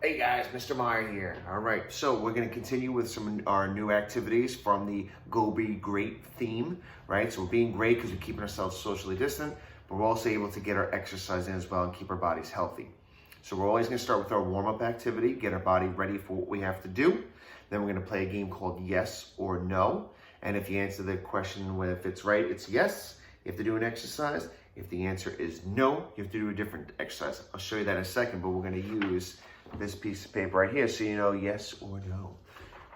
Hey guys, Mr. Meyer here. All right, so we're going to continue with some of our new activities from the Go Be Great theme, right? So we're being great because we're keeping ourselves socially distant, but we're also able to get our exercise in as well and keep our bodies healthy. So we're always going to start with our warm-up activity, get our body ready for what we have to do. Then we're going to play a game called Yes or No. And if you answer the question if it's right, it's yes. You have to do an exercise. If the answer is no, you have to do a different exercise. I'll show you that in a second, but we're going to use this piece of paper right here so you know yes or no.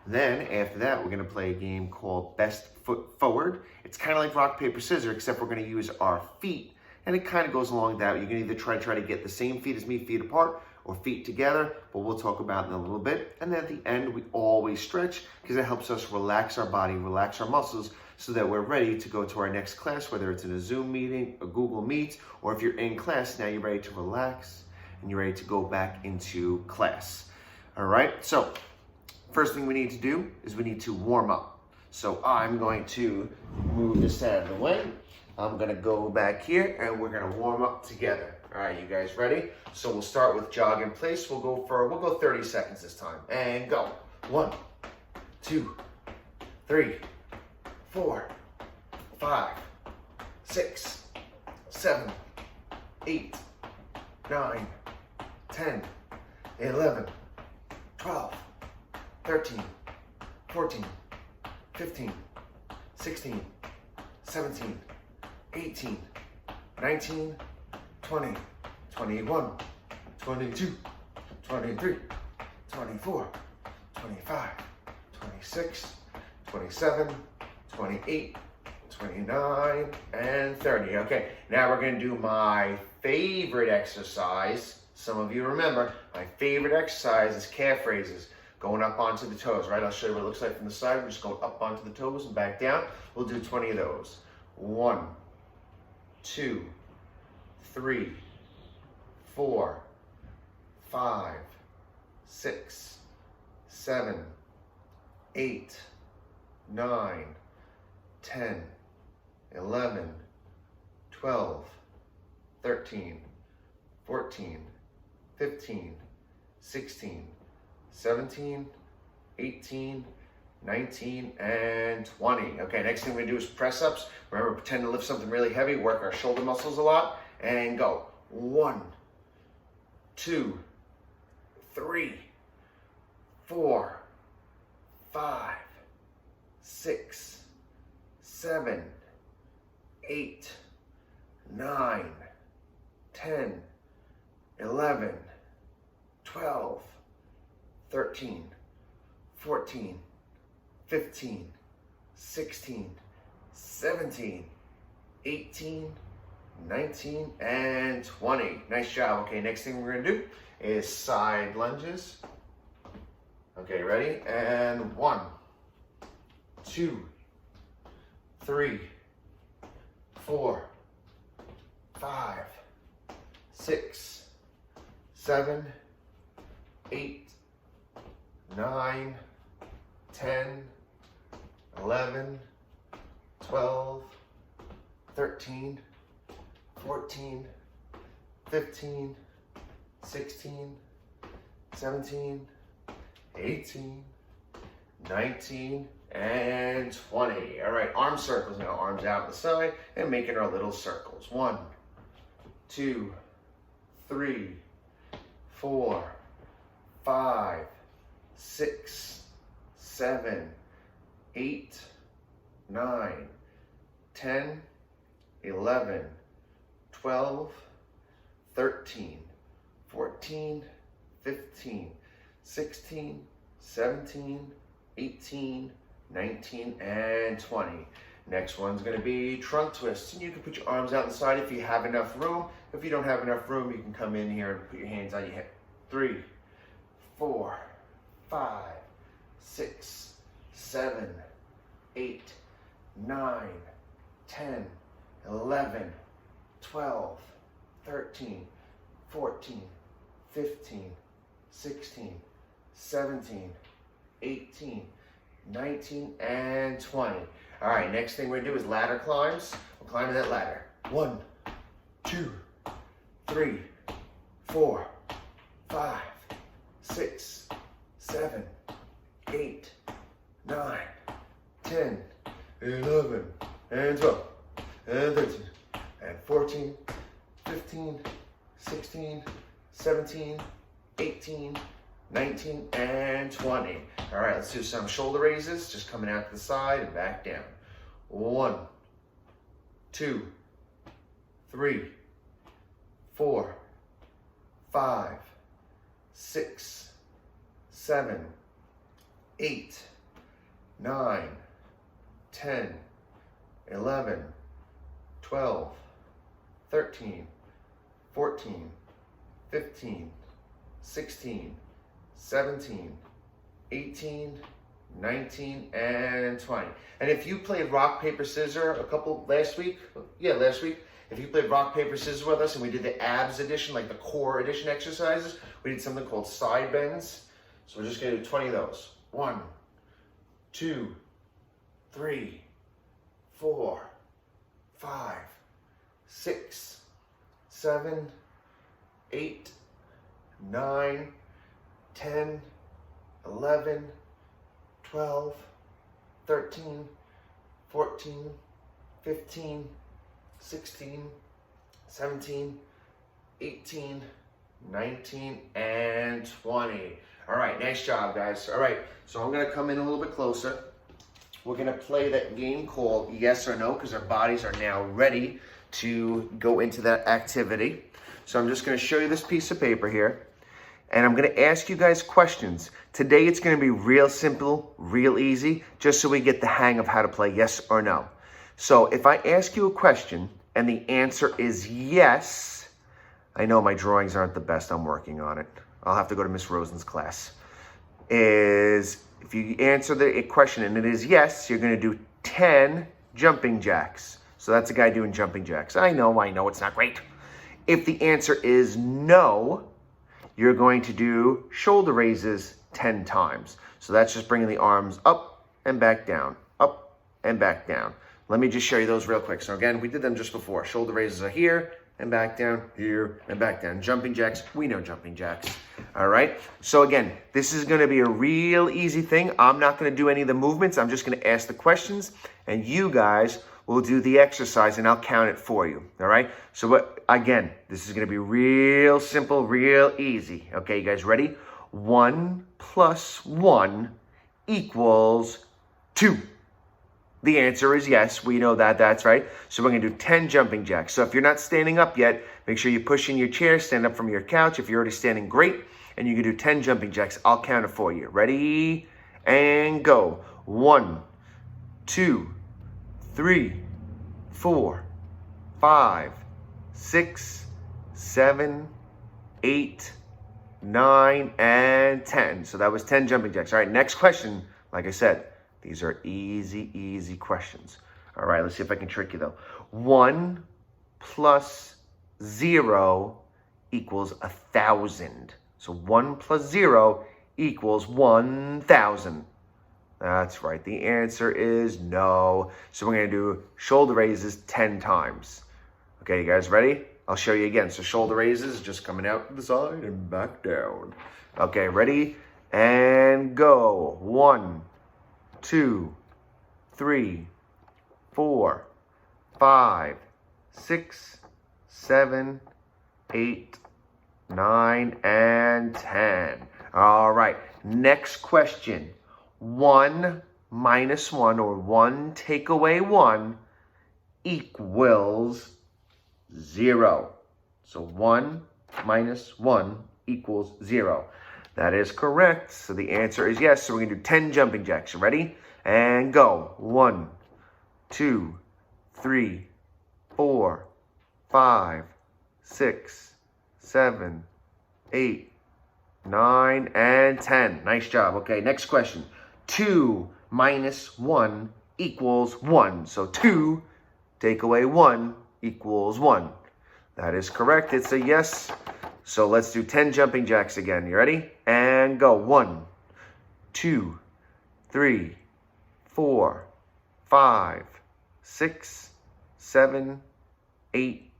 Then after that, we're going to play a game called Best Foot Forward. It's kind of like rock, paper, scissors, except we're going to use our feet. And it kind of goes along that. You can either try to get the same feet as me, feet apart, or feet together, but we'll talk about it in a little bit. And then at the end, we always stretch because it helps us relax our body, relax our muscles, so that we're ready to go to our next class, whether it's in a Zoom meeting, a Google Meet, or if you're in class, now you're ready to relax and you're ready to go back into class. All right, so first thing we need to do is we need to warm up. So I'm going to move this out of the way. I'm gonna go back here and we're gonna warm up together. All right, you guys ready? So we'll start with jog in place. We'll go 30 seconds this time. And go. 1, 2, 3, 4, 5, 6, 7, 8, 9, 10, 11, 12, 13, 14, 15, 16, 17, 18, 19, 20, 21, 22, 23, 24, 25, 26, 27, 28, 29, and 30. Okay, now we're going to do my favorite exercise. Some of you remember, my favorite exercise is calf raises, going up onto the toes, right? I'll show you what it looks like from the side. We're just going up onto the toes and back down. We'll do 20 of those. 1, 2, 3, 4, 5, 6, 7, 8, 9, 10, 11, 12, 13, 14, 15, 16, 17, 18, 19, and 20. Okay, next thing we're gonna do is press ups. Remember, pretend to lift something really heavy, work our shoulder muscles a lot, and go. 1, 2, 3, 4, 5, 6, 7, 8, 9, 10, 11, 12, 13, 14, 15, 16, 17, 18, 19, and 20. Nice job. Okay, next thing we're gonna do is side lunges. Okay, ready? And 1, 2, 3, 4, 5, 6, 7, 8, 9, 10, 11, 12, 13, 14, 15, 16, 17, 18, 19, and 20. All right, arm circles now. Arms out the side and making our little circles. 1, 2, 3, 4, 5, 6, 7, 8, 9, 10, 11, 12, 13, 14, 15, 16, 17, 18, 19, and 20. Next one's gonna be trunk twists. And you can put your arms out the side if you have enough room. If you don't have enough room, you can come in here and put your hands on your hip. 3, 4, 5, 6, 7, 8, 9, 10, 11, 12, 13, 14, 15, 16, 17, 18, 19, and 20. All right, next thing we're gonna do is ladder climbs. We're climbing that ladder. 1, 2, 3, 4, 5, 6, 7, 8, 9, 10, 11, and 12, and 13, and 14, 15, 16, 17, 18, 19, and 20. All right, let's do some shoulder raises, just coming out to the side and back down. 1, 2, 3, 4, 5, 6, 7, 8, 9, 10, 11, 12, 13, 14, 15, 16, 17, 18, 19, and 20. And if you played rock, paper, scissors last week, if you played rock, paper, scissors with us and we did the abs edition, like the core edition exercises, we did something called side bends. So we're just gonna do 20 of those. 1, 2, 3, 4, 5, 6, 7, 8, 9, 10, 11, 12, 13, 14, 15, 16, 17, 18, 19, and 20. All right, nice job, guys. All right, so I'm gonna come in a little bit closer. We're gonna play that game called Yes or No, because our bodies are now ready to go into that activity. So I'm just gonna show you this piece of paper here, and I'm gonna ask you guys questions. Today it's gonna be real simple, real easy, just so we get the hang of how to play yes or no. So if I ask you a question and the answer is yes, I know my drawings aren't the best, I'm working on it. I'll have to go to Miss Rosen's class. If you answer the question and it is yes, you're gonna do 10 jumping jacks. So that's a guy doing jumping jacks. I know, it's not great. If the answer is no, you're going to do shoulder raises 10 times. So that's just bringing the arms up and back down, up and back down. Let me just show you those real quick. So again, we did them just before. Shoulder raises are here and back down, here and back down. Jumping jacks, we know jumping jacks. All right. So again, this is going to be a real easy thing. I'm not going to do any of the movements. I'm just going to ask the questions and you guys will do the exercise and I'll count it for you. All right. So again, this is going to be real simple, real easy. Okay, you guys ready? 1 + 1 equals 2. The answer is yes. We know that. That's right. So we're going to do 10 jumping jacks. So if you're not standing up yet, make sure you push in your chair, stand up from your couch. If you're already standing, great. And you can do 10 jumping jacks. I'll count it for you. Ready? And go. 1, 2, 3, 4, 5, 6, 7, 8, 9, and 10. So that was 10 jumping jacks. All right, next question. Like I said, these are easy questions. All right, let's see if I can trick you though. 1 + 0 equals 1,000. So 1 + 0 equals 1,000. That's right. The answer is no. So we're going to do shoulder raises 10 times. Okay, you guys ready? I'll show you again. So shoulder raises, just coming out to the side and back down. Okay, ready? And go. 1, 2, 3, 4, 5, 6, 7, 8, 9, and 10. All right, next question. 1 - 1, or 1 take away 1, equals 0. So 1 - 1 equals 0. That is correct. So the answer is yes. So we're going to do 10 jumping jacks. You ready? And go. 1, 2, 3, 4, 5, 6, 7, 8, 9, and 10. Nice job. Okay, next question. 2 - 1 equals 1. So 2 take away 1 equals 1. That is correct. It's a yes. So let's do 10 jumping jacks again. You ready? And go. 1, 2, 3, 4, 5, 6, 7, 8,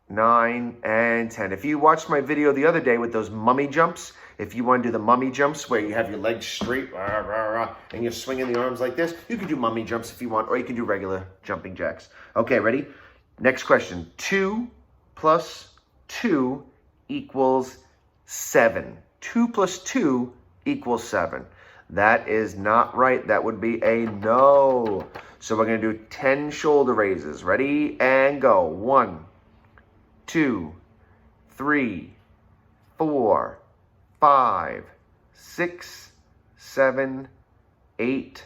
9, and 10. If you watched my video the other day with those mummy jumps, if you want to do the mummy jumps where you have your legs straight and you're swinging the arms like this, you can do mummy jumps if you want, or you can do regular jumping jacks. Okay, ready? Next question. 2 plus 2 equals 7. 2 plus 2 equals 7. That is not right. That would be a no. So we're going to do 10 shoulder raises. Ready? And go. 1, 2, 3, 4, 5, 6, 7, 8,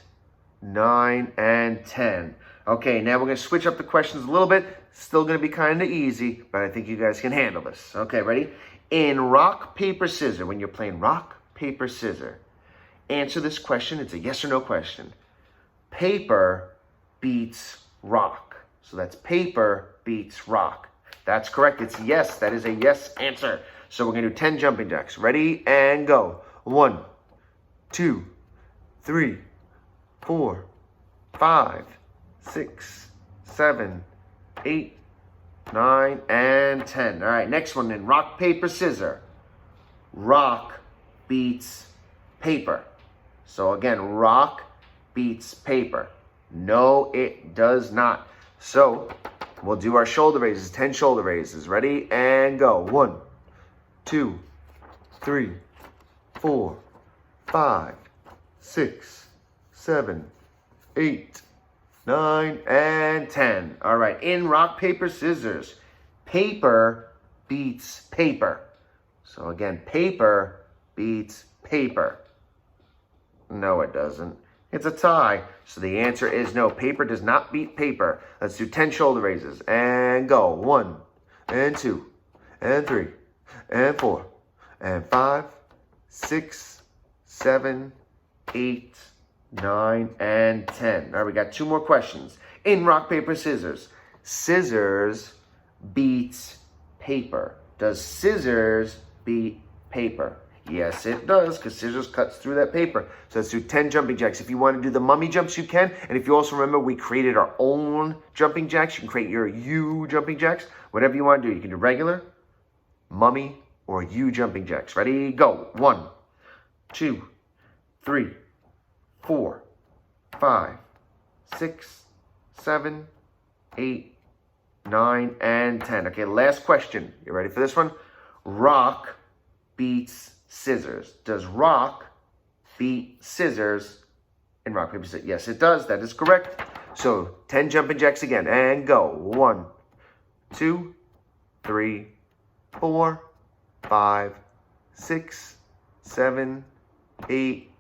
9, and 10. Okay, now we're going to switch up the questions a little bit. Still going to be kind of easy, but I think you guys can handle this. Okay, ready? In rock, paper, scissors, when you're playing rock, paper, scissors, answer this question. It's a yes or no question. Paper beats rock. So that's paper beats rock. That's correct. It's yes. That is a yes answer. So we're going to do 10 jumping jacks. Ready? And go. 1, 2, 3, 4, 5, 6, 7, 8, 9, and 10. All right, next one then. Rock, paper, scissors. Rock beats paper. So again, rock beats paper. No, it does not. So we'll do our shoulder raises, 10 shoulder raises. Ready? And go. 1, 2, 3, 4, 5, 6, 7, 8, 9, and 10. All right, in rock, paper, scissors, paper beats paper. So again, paper beats paper. No, it doesn't. It's a tie. So the answer is no. Paper does not beat paper. Let's do 10 shoulder raises. And go. 1, and 2, and 3, and 4, and 5, 6, 7, 8, 9, and 10. All right, we got 2 more questions. In rock, paper, scissors. Scissors beats paper. Does scissors beat paper? Yes, it does, because scissors cuts through that paper. So let's do 10 jumping jacks. If you want to do the mummy jumps, you can. And if you also remember, we created our own jumping jacks. You can create your U jumping jacks. Whatever you want to do. You can do regular, mummy, or U jumping jacks. Ready? Go. 1, 2, 3, 4, 5, 6, 7, 8, 9, and 10. Okay, last question. You ready for this one? Rock beats scissors. Does rock beat scissors in rock, paper, scissors? Yes, it does. That is correct. So 10 jumping jacks again. And go. 1, 2, 3, 4, 5, 6, 7, 8,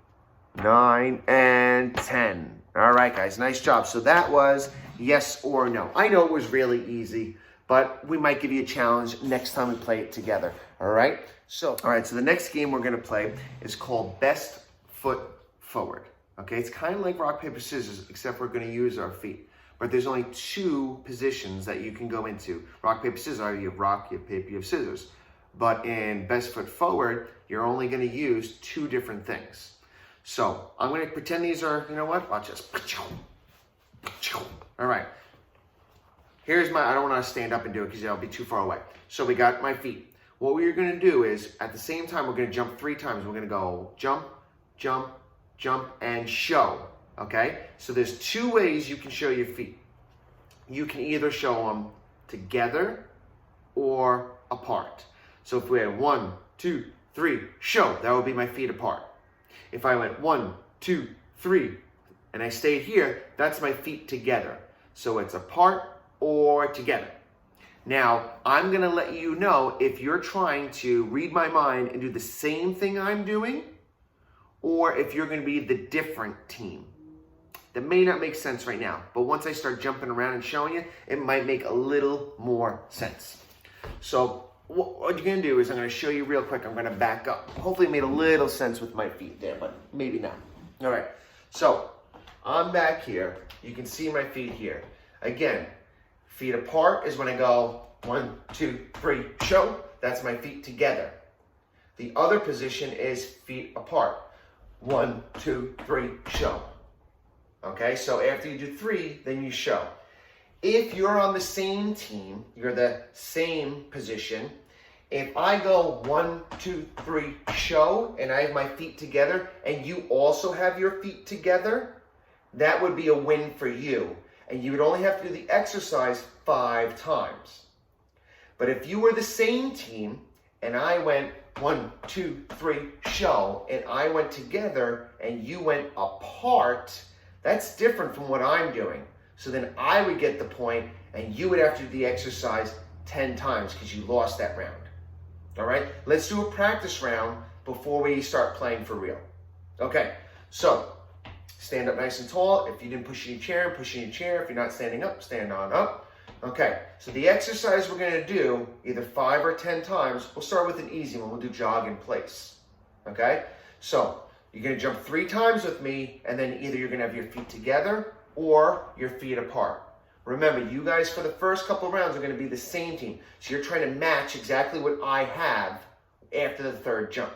9, and 10. All right, guys. Nice job. So that was yes or no. I know it was really easy, but we might give you a challenge next time we play it together. All right? So the next game we're going to play is called Best Foot Forward. Okay? It's kind of like rock, paper, scissors, except we're going to use our feet. But there's only 2 positions that you can go into. Rock, paper, scissors. You have rock, you have paper, you have scissors. But in Best Foot Forward, you're only going to use 2 different things. So I'm going to pretend these are, you know what? Watch this. All right. Here's my, I don't want to stand up and do it because I'll be too far away. So we got my feet. What we're going to do is, at the same time, we're going to jump 3 times. We're going to go jump, jump, jump, and show. Okay? So there's 2 ways you can show your feet. You can either show them together or apart. So if we had 1, 2, 3, show, that would be my feet apart. If I went 1, 2, 3, and I stayed here, that's my feet together. So it's apart or together. Now, I'm going to let you know if you're trying to read my mind and do the same thing I'm doing, or if you're going to be the different team. That may not make sense right now, but once I start jumping around and showing you, it might make a little more sense. So what you're going to do is I'm going to show you real quick. I'm going to back up. Hopefully it made a little sense with my feet there, but maybe not. All right. So I'm back here. You can see my feet here. Again, feet apart is when I go 1, 2, 3, show. That's my feet together. The other position is feet apart. 1, 2, 3, show. Okay, so after you do 3, then you show. If you're on the same team, you're the same position, if I go 1, 2, 3, show, and I have my feet together, and you also have your feet together, that would be a win for you. And you would only have to do the exercise 5 times. But if you were the same team, and I went 1, 2, 3, show, and I went together, and you went apart, that's different from what I'm doing. So then I would get the point, and you would have to do the exercise 10 times because you lost that round. All right, let's do a practice round before we start playing for real. Okay, so stand up nice and tall. If you didn't push in your chair, push in your chair. If you're not standing up, stand on up. Okay, so the exercise we're going to do either 5 or 10 times. We'll start with an easy one. We'll do jog in place. Okay, so you're going to jump 3 times with me, and then either you're going to have your feet together or your feet apart. Remember, you guys for the first couple of rounds are going to be the same team. So you're trying to match exactly what I have after the 3rd jump.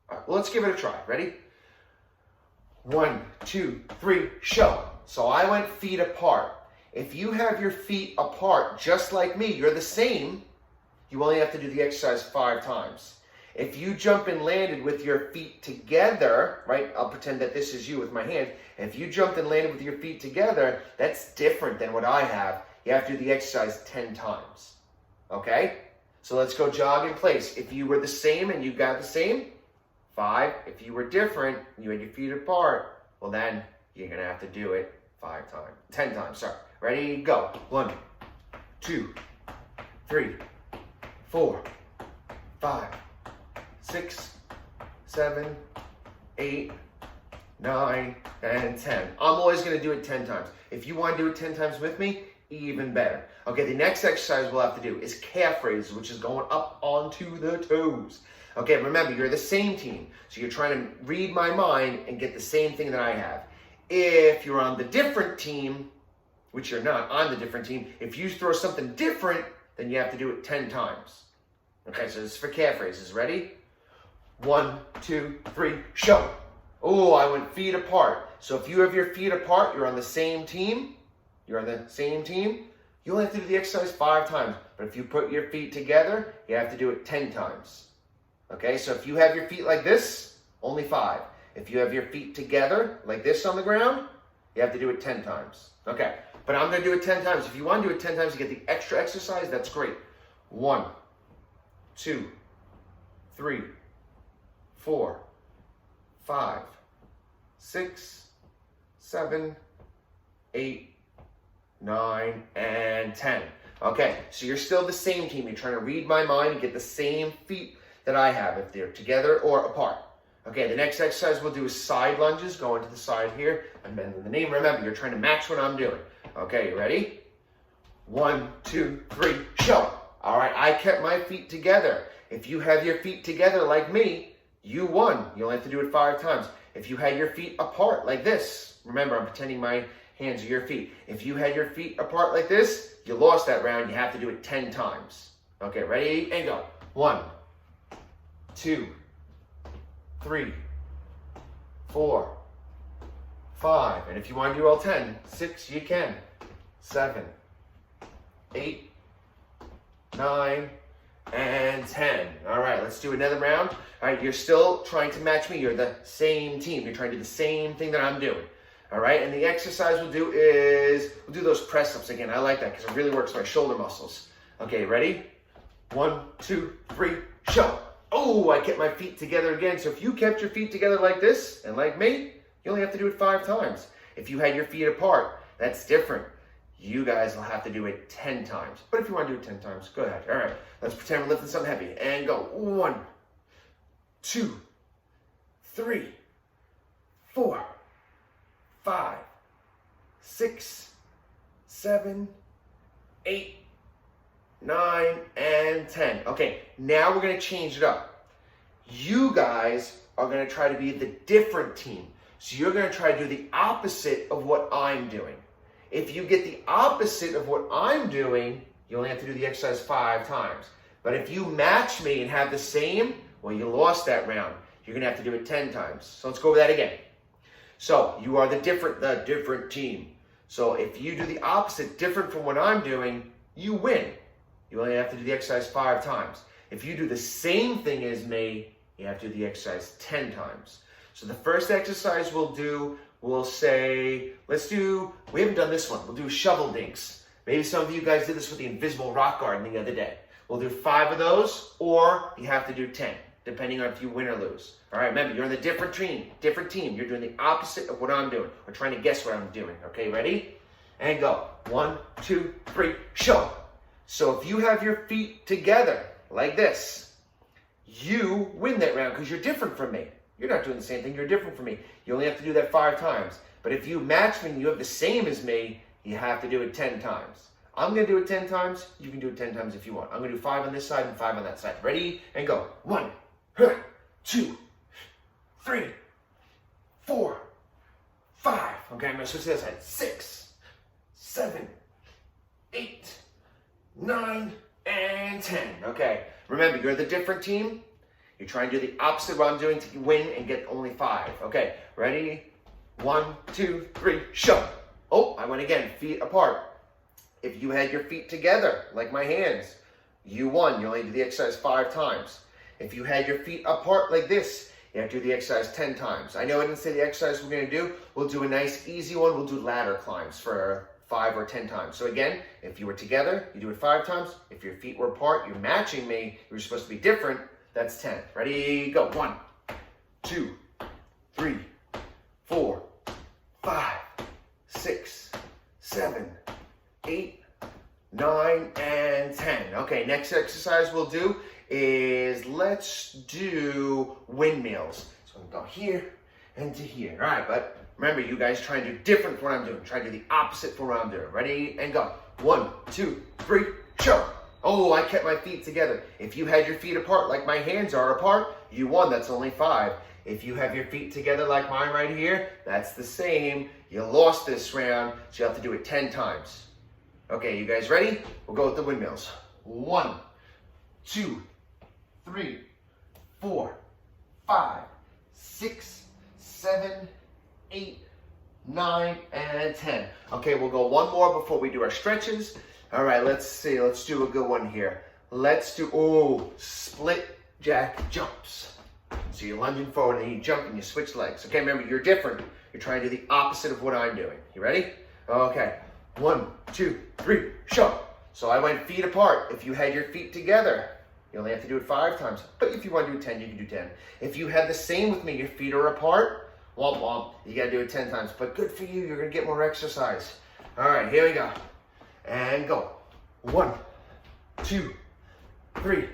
All right, well, let's give it a try. Ready? 1, 2, 3, show. So I went feet apart. If you have your feet apart just like me, you're the same. You only have to do the exercise 5 times. If you jump and landed with your feet together, right? I'll pretend that this is you with my hand. If you jumped and landed with your feet together, that's different than what I have. You have to do the exercise 10 times. Okay? So let's go jog in place. If you were the same and you got the same, 5. If you were different, you had your feet apart, well then you're going to have to do it 10 times, sorry. Ready, go. 1, 2, 3, 4, 5, 6, 7, 8, 9, and 10. I'm always going to do it 10 times. If you want to do it 10 times with me, even better. Okay, the next exercise we'll have to do is calf raises, which is going up onto the toes. Okay, remember, you're the same team. So you're trying to read my mind and get the same thing that I have. If you're on the different team, which you're not, I'm the different team. If you throw something different, then you have to do it 10 times. Okay, so this is for calf raises. Ready? 1, 2, 3, show. Oh, I went feet apart. So if you have your feet apart, you're on the same team. You're on the same team. You only have to do the exercise 5 times. But if you put your feet together, you have to do it 10 times. Okay, so if you have your feet like this, only 5. If you have your feet together like this on the ground, you have to do it 10 times. Okay, but I'm going to do it 10 times. If you want to do it 10 times to get the extra exercise, that's great. 1, 2, 3, 4, 5, 6, 7, 8, 9, and 10. Okay, so you're still the same team. You're trying to read my mind and get the same feet that I have, if they're together or apart. Okay, the next exercise we'll do is side lunges. Going to the side here and bending the knee. Remember, you're trying to match what I'm doing. Okay, you ready? 1, 2, 3, show. All right, I kept my feet together. If you have your feet together like me, you won. You only have to do it 5 times. If you had your feet apart like this, remember, I'm pretending my hands are your feet. If you had your feet apart like this, you lost that round. You have to do it 10 times. Okay, ready? And go. 1, 2, 3, 4, 5. And if you want to do all 10, 6, you can. 7, 8, 9, and 10. All right, let's do another round. All right, you're still trying to match me. You're the same team. You're trying to do the same thing that I'm doing. All right, and the exercise we'll do is, we'll do those press-ups again. I like that because it really works my shoulder muscles. Okay, ready? 1, 2, 3, show. Oh, I kept my feet together again. So if you kept your feet together like this and like me, you only have to do it 5 times. If you had your feet apart, that's different. You guys will have to do it 10 times. But if you want to do it 10 times, go ahead. All right, let's pretend we're lifting something heavy. And go. 1, 2, 3, 4, 5, 6, 7, 8, 9, and 10. Okay, now we're going to change it up. You guys are going to try to be the different team. So you're going to try to do the opposite of what I'm doing. If you get the opposite of what I'm doing, you only have to do the exercise 5 times. But if you match me and have the same, well, you lost that round. You're going to have to do it 10 times. So let's go over that again. So you are the different team. So if you do the opposite, different from what I'm doing, you win. You only have to do the exercise 5 times. If you do the same thing as me, you have to do the exercise 10 times. So the first exercise we'll say, we haven't done this one. We'll do shovel dinks. Maybe some of you guys did this with the invisible rock garden the other day. We'll do 5 of those, or you have to do 10, depending on if you win or lose. All right, remember, you're in the different team. You're doing the opposite of what I'm doing. We're trying to guess what I'm doing. Okay, ready? And go. 1, 2, 3, show. So if you have your feet together like this, you win that round because you're different from me. You're not doing the same thing. You're different from me. You only have to do that 5 times. But if you match me and you have the same as me, you have to do it 10 times. I'm going to do it 10 times. You can do it 10 times if you want. I'm going to do 5 on this side and 5 on that side. Ready? And go. 1, 2, 3, 4, 5. Okay, I'm going to switch to the other side. 6, 7, 8, 9, and 10. Okay. Remember, you're the different team. You're trying to do the opposite of what I'm doing to win and get only 5. Okay, ready? 1, 2, 3, show. Oh, I went again, feet apart. If you had your feet together, like my hands, you won. You only do the exercise 5 times. If you had your feet apart like this, you have to do the exercise 10 times. I know I didn't say the exercise we're going to do. We'll do a nice easy one. We'll do ladder climbs for 5 or 10 times. So again, if you were together, you do it 5 times. If your feet were apart, you're matching me, you're supposed to be different, that's 10. Ready, go. 1, 2, 3, 4, 5, 6, 7, 8, 9, and 10. Okay, next exercise we'll do is let's do windmills. So I'm going to go here and to here. All right, but remember, you guys try and do different from what I'm doing. Try to do the opposite from what I'm doing. Ready, and go. 1, 2, 3, show. Oh, I kept my feet together. If you had your feet apart like my hands are apart, you won. That's only 5. If you have your feet together like mine right here, that's the same. You lost this round, so you have to do it 10 times. Okay, you guys ready? We'll go with the windmills. 1, 2, 3, 4, 5, 6, 7, 8, 9, and 10. Okay, we'll go one more before we do our stretches. All right, let's see. Let's do a good one here. Let's do, split jack jumps. So you're lunging forward and you jump and you switch legs. Okay, remember, you're different. You're trying to do the opposite of what I'm doing. You ready? Okay. 1, 2, 3, show. So I went feet apart. If you had your feet together, you only have to do it 5 times. But if you want to do 10, you can do 10. If you had the same with me, your feet are apart, womp womp, you got to do it 10 times. But good for you. You're going to get more exercise. All right, here we go. And go. 1, 2, 3,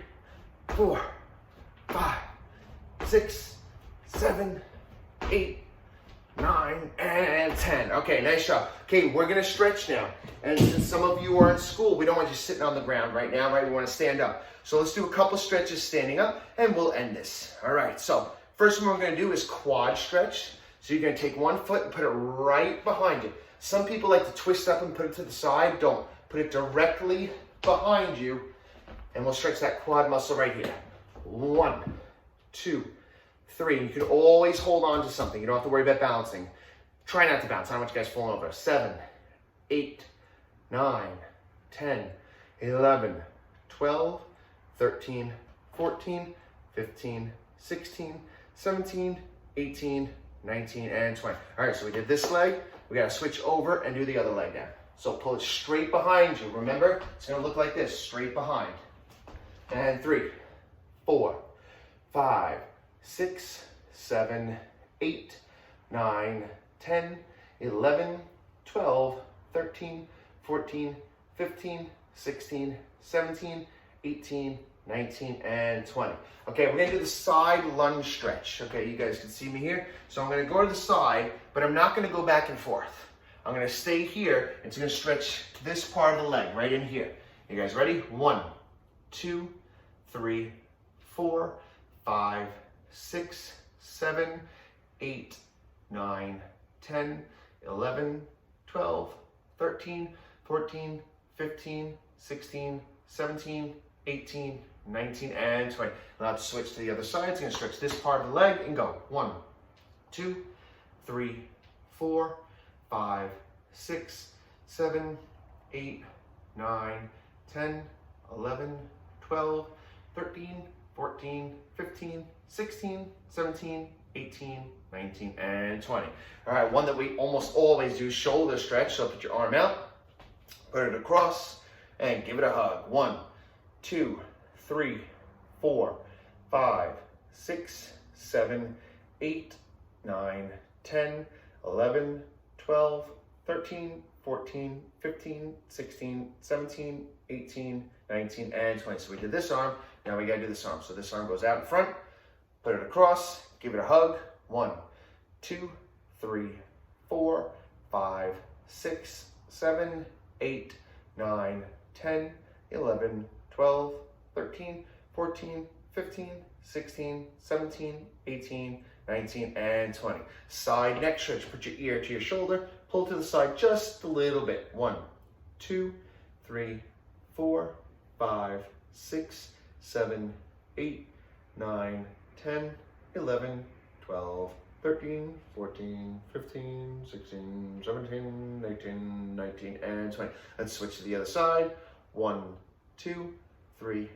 4, 5, 6, 7, 8, 9, and 10. Okay, nice job. Okay, we're going to stretch now. And since some of you are in school, we don't want you sitting on the ground right now, right? We want to stand up. So let's do a couple stretches standing up, and we'll end this. All right, so first one we're going to do is quad stretch. So you're going to take one foot and put it right behind you. Some people like to twist up and put it to the side. Don't. Put it directly behind you, and we'll stretch that quad muscle right here. 1, 2, 3. You can always hold on to something. You don't have to worry about balancing. Try not to bounce. I don't want you guys falling over. 7, 8, 9, 10, 11, 12, 13, 14, 15, 16, 17, 18, 19, and 20. All right, so we did this leg. We got to switch over and do the other leg now. So pull it straight behind you. Remember, it's going to look like this, straight behind. And 3, 4, 5, 6, 7, 8, 9, 10, 11, 12, 13, 14, 15, 16, 17, 18, 19, and 20. Okay, we're going to do the side lunge stretch. Okay, you guys can see me here. So I'm going to go to the side, but I'm not going to go back and forth. I'm going to stay here. It's going to stretch this part of the leg right in here. You guys ready? 1, 2, 3, 4, 5, 6, 7, 8, 9, 10, 11, 12, 13, 14, 15, 16, 17, 18, 19, and 20. Now let's switch to the other side. It's going to stretch this part of the leg and go. 1, 2, 3, 4, 5, 6, 7, 8, 9, 10, 11, 12, 13, 14, 15, 16, 17, 18, 19, and 20. All right, one that we almost always do, shoulder stretch. So put your arm out, put it across, and give it a hug. 1, 2, 3, 4, 5, 6, 7, 8, 9, 10, 11, 12, 13, 14, 15, 16, 17, 18, 19, and 20. So we did this arm, now we gotta do this arm. So this arm goes out in front, put it across, give it a hug. 1, 2, 3, 4, 5, 6, 7, 8, 9, 10, 11, 12, 13, 14, 15, 16, 17, 18, 19, and 20. Side neck stretch. Put your ear to your shoulder. Pull to the side just a little bit. 1, 2, 3, 4, 5, 6, 7, 8, 9, 10, 11, 12, 13, 14, 15, 16, 17, 18, 19, and 20. Let's switch to the other side. 1, 2, 3,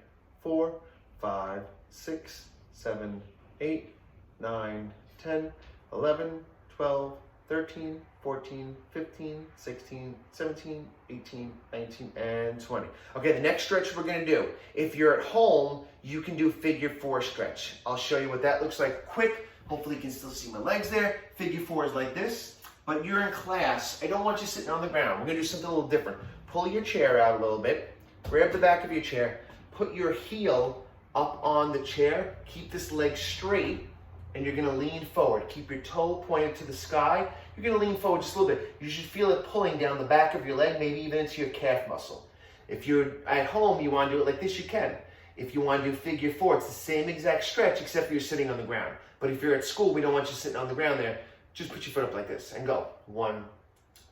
4, 5, 6, 7, 8, 9, 10, 11, 12, 13, 14, 15, 16, 17, 18, 19, and 20. Okay, the next stretch we're gonna do, if you're at home, you can do figure 4 stretch. I'll show you what that looks like quick. Hopefully you can still see my legs there. Figure 4 is like this, but you're in class. I don't want you sitting on the ground. We're gonna do something a little different. Pull your chair out a little bit, grab the back of your chair, put your heel up on the chair, keep this leg straight, and you're gonna lean forward. Keep your toe pointed to the sky. You're gonna lean forward just a little bit. You should feel it pulling down the back of your leg, maybe even into your calf muscle. If you're at home, you wanna do it like this, you can. If you wanna do figure 4, it's the same exact stretch, except for you're sitting on the ground. But if you're at school, we don't want you sitting on the ground there. Just put your foot up like this and go. 1,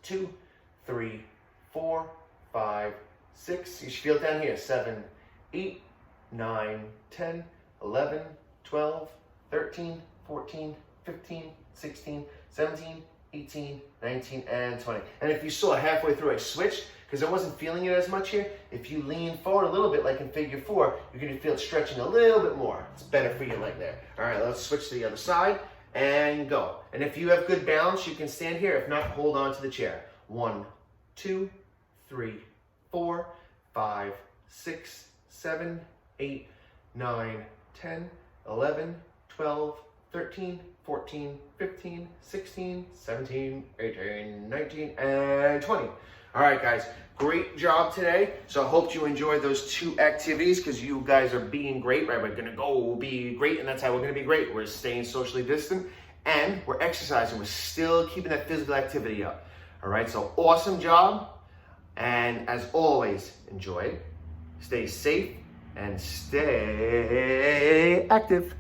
2, 3, 4, 5, 6. You should feel it down here. 7, 8, 9, 10, 11, 12, 13, 14, 15, 16, 17, 18, 19, and 20. And if you saw halfway through I switched, because I wasn't feeling it as much here, if you lean forward a little bit like in figure 4, you're going to feel it stretching a little bit more. It's better for your leg there. All right, let's switch to the other side and go. And if you have good balance, you can stand here. If not, hold on to the chair. 1, 2, 3, 4, 5, 6, 7, 8, 9, 10, 11, 12, 13, 14, 15, 16, 17, 18, 19, and 20. All right, guys, great job today. So I hope you enjoyed those 2 activities because you guys are being great, right? We're gonna go be great, and that's how we're gonna be great. We're staying socially distant, and we're exercising. We're still keeping that physical activity up. All right, so awesome job. And as always, enjoy it, stay safe, and stay active.